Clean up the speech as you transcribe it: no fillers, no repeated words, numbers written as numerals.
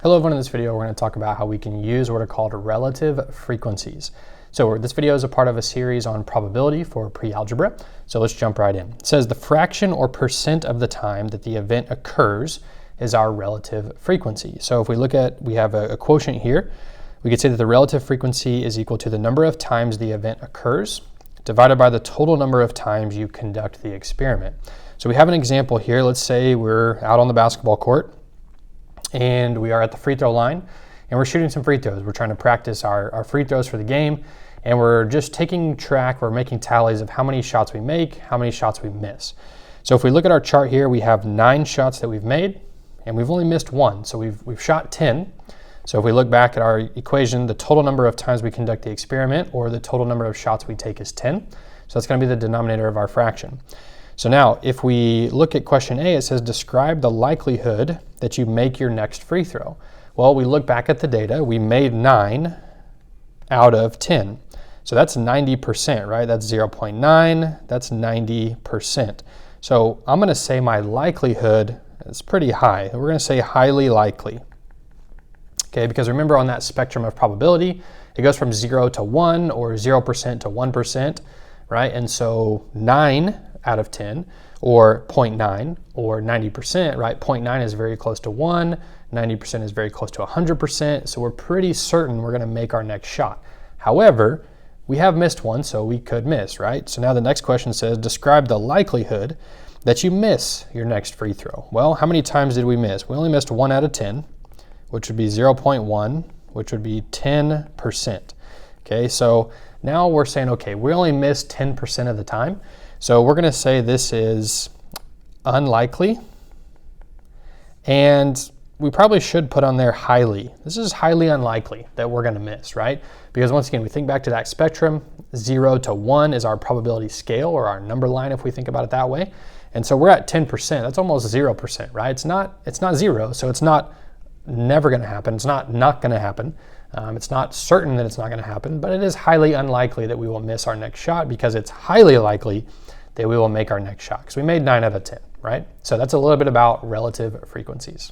Hello everyone, in this video we're going to talk about how we can use what are called relative frequencies. So this video is a part of a series on probability for pre-algebra. So let's jump right in. It says the fraction or percent of the time that the event occurs is our relative frequency. So if we look at, we have a quotient here, we could say that the relative frequency is equal to the number of times the event occurs divided by the total number of times you conduct the experiment. So we have an example here. Let's say we're out on the basketball court and we are at the free throw line and we're shooting some free throws. We're trying to practice our free throws for the game, and we're just taking track, we're making tallies of how many shots we make, how many shots we miss. So if we look at our chart here, we have 9 shots that we've made and we've only missed 1. So we've shot 10. So if we look back at our equation, the total number of times we conduct the experiment or the total number of shots we take is 10. So that's going to be the denominator of our fraction. So now, if we look at question A, it says describe the likelihood that you make your next free throw. Well, we look back at the data, we made 9 out of 10. So that's 90%, right? That's 0.9, that's 90%. So I'm gonna say my likelihood is pretty high. We're gonna say highly likely. Okay, because remember on that spectrum of probability, it goes from 0 to 1 or 0% to 1%, right? And so 9 out of 10 or 0.9 or 90%, right? 0.9 is very close to 1, 90% is very close to 100%. So we're pretty certain we're gonna make our next shot. However, we have missed one, so we could miss, right? So now the next question says, describe the likelihood that you miss your next free throw. Well, how many times did we miss? We only missed 1 out of 10, which would be 0.1, which would be 10%. Okay, so now we're saying, okay, we only missed 10% of the time. So we're gonna say this is unlikely, and we probably should put on there highly. This is highly unlikely that we're gonna miss, right? Because once again, we think back to that spectrum, 0 to 1 is our probability scale or our number line if we think about it that way. And so we're at 10%, that's almost 0%, right? It's not 0, so it's not never gonna happen, it's not gonna happen. It's not certain that it's not gonna happen, but it is highly unlikely that we will miss our next shot because it's highly likely that we will make our next shot because we made 9 out of 10, right? So that's a little bit about relative frequencies.